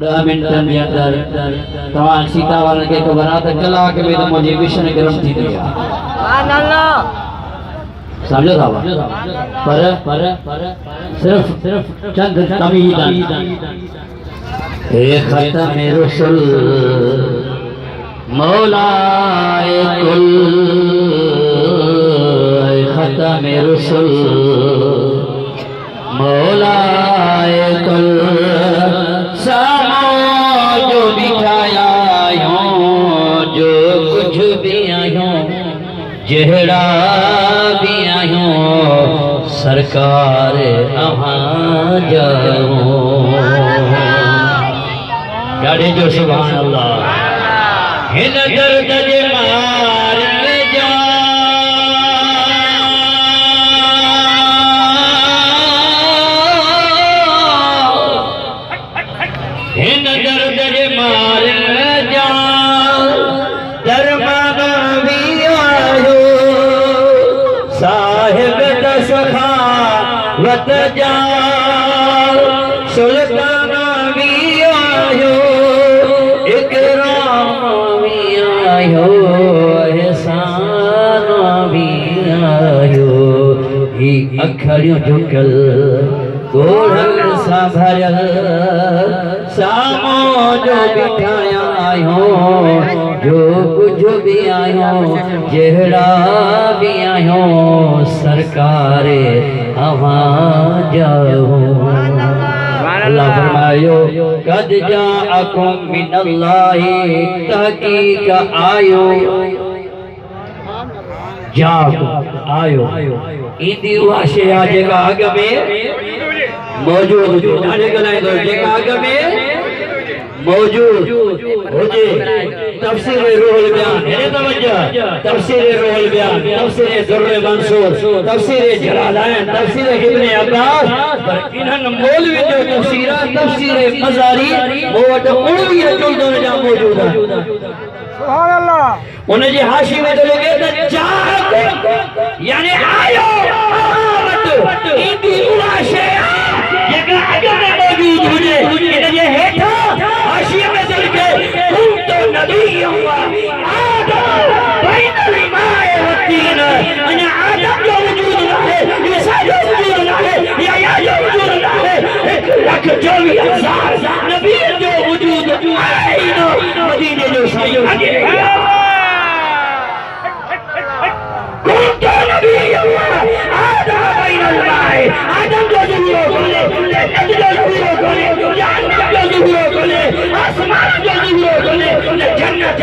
10 मिनटनि जे अंदर तव्हां सीता वारनि खे ख़बर आहे त कलाक में त मुंहिंजी विषण गरम थी वई आहे। समझो था पर सिर्फ चंद तमीज़ हे खत्म रसूल मौलाए कुल खत्म रसूल मौलाए कुल जो बिठाया जो कुछ भी आयो जहरा भी आयो सरकार अहाँ जाओ गाड़ी जो सुभान अल्लाह हिन दर्द जे मार में जा हिन दर्द जे मार में जा दरमाना भी आयो साहिब दसखा वत जा सुल्ताना भी आयो इकराम भी आयो एहसान भी आयो ही अखड़ियों झुकल गोढ़ल सा भरल सामो जो बिठाया आयो जो कुछ भी आयो जहरा भी आयो सरकार अहाँ जाओ। अल्लाह फरमायो कद जाअकुम मिनल्लाहि तहकीक आयो जाओ आयो ईंदी उहा शइ आहे जेका अॻ में मौजूद ॾाढे ॻाल्हाईंदो जेका अॻ में मौजूद हुजे तफसीर रूहुल बयान है तवज्जो तफसीर रूहुल बयान तफसीर दुर्र मंसूर तफसीर जलालैन तफसीर इब्न अब्बास पर इन्हन मौलवी जो तफसीर तफसीर मज़ारी वो वट 19 जुल्दन जा मौजूद है सुभान अल्लाह उन जी हाशी में तो लगे त जाग यानी आयो वट ईंदी उहा शइ जेका अॻ में मौजूद हुजे इन जे हेठा हाशिया में तो लिखे कुंतो नबिय्यु आदम बैनल माए वतीन अने आदम जो वजूद है ईसा जो वजूद है या जो वजूद है 1,24,000 नबी जो वजूद है मदीने जो सायो कुंतो नबिय्यु आदम बैनल माए आदम जो वजूद है नबी जो वजूद है जान जो वजूद है आसमान जो वजूद है जन्नत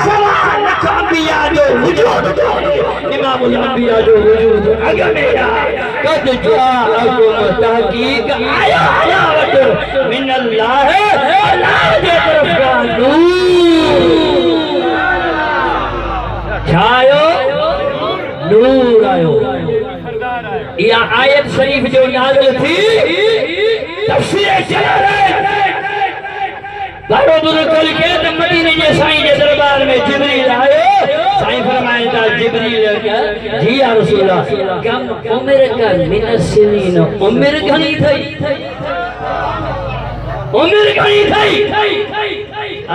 सवाल अंबिया जो वजूद इमामुल अंबिया जो वजूद अग में कद जाअकुम तहकीक आया वट मिनल्लाह अल्लाह जे तरफ का नूर छायो नूर आयो। या आयत शरीफ जो नाज़िल थी तफसीर जलालैन बारो कल के त मदीने जे साईं जे दरबार में जिब्रील आयो साईं फरमाए था जिब्रील जी या रसूल अल्लाह कम उम्र का मिन सिनीन उम्र घणी थई उम्र घणी थई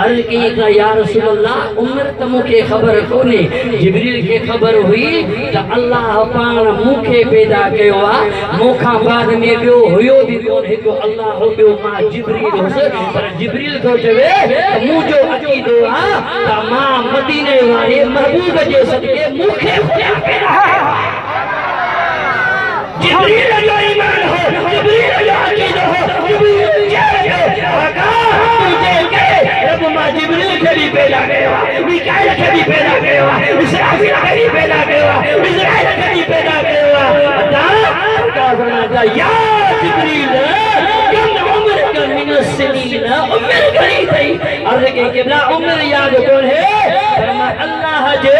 अर्ज की का या रसूल अल्लाह उम्र त मुखे खबर कोने जिब्रील के खबर हुई त अल्लाह पाण मुखे पैदा कयो आ मोखा बाद में बियो हुयो भी कोन हिको अल्लाह हो बियो मां जिब्रील हुस पर जिब्रील तो चवे मु जो अकीदो आ त मां मदीने वाले महबूब जे सदके मुखे पैदा जिब्रील जो ईमान हो जिब्रील जो अकीदो हो जिब्रील जे आका तुझे के रब मां जिब्रील के भी पैदा कयो मिकाईल के भी पैदा कयो इसराफील के भी पैदा कयो इस्राईल के भी पैदा कयो अता का फरमाता या जिब्रील कम उम्र का मिन सिनीन उम्र घणी थई अर्ज के किबला उम्र याद कोन है फरमा अल्लाह जे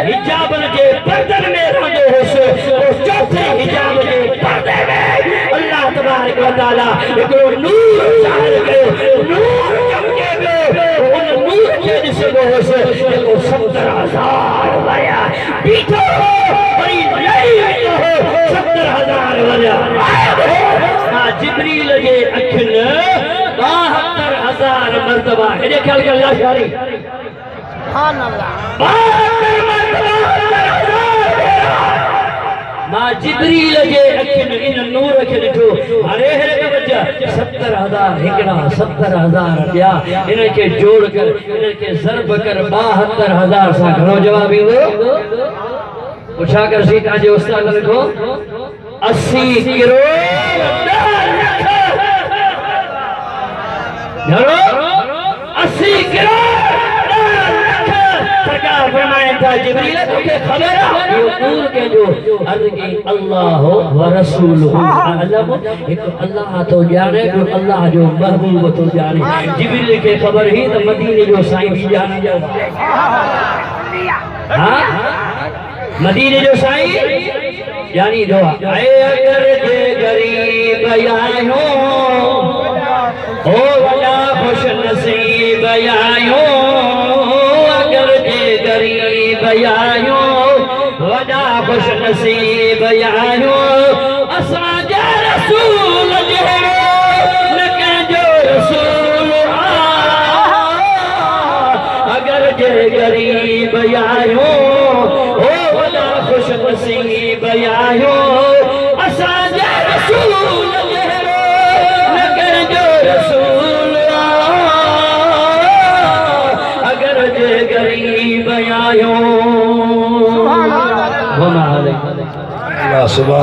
हिजाबन जे पर्दन में रहंदो होस उस चौथे हिजाब जे पर्दे में अल्लाह तबारक व तआला एकरो नूर ज़ाहिर कयो नूर चमके उन नूर के दिसबो होस जेको 70,000 वया बीठो बड़ी नहीं हो 70,000 वया ना जिब्रील जे अखिन 72,000 मर्तबा ये ख्याल कर ला शारी सुभान अल्लाह 72 मर्तबा ना जिब्रील जे अखिन इन नूर खे ॾिठो हाणे हेरे वजह 70,000 हिकड़ा 70,000 ॿिया इनके जोड़ कर इनके ज़रब कर 72,000 सां घणो जवाब ईंदो पुछा कर सी ताजे उस्ताद लिखो 80 करोड़ घणो 80 करोड़ सरकार फरमाए था जिब्रील तुझे खबर है ये नूर के जो अर्ज की अल्लाह व रसूलुहु अल्लाह एक अल्लाह तो जाने जो अल्लाह जो महबूब तो जाने जिब्रील के खबर ही तो मदीने जो साईं भी जाने हां मदीने जो साईं यानी दुआ आए अगर जे गरीब आयो ओ वला खुश नसीब आयो अगर जे गरीब आयो वला खुश नसीब आयो असा जा रसूल जहिड़ो न कंहिंजो रसूल अगर जे गरीब आयो खुश नसीब आयो असा जा रसूल जहिड़ो न कंहिंजो रसूल अगर जे गरीब आयो सुभान अल्लाह।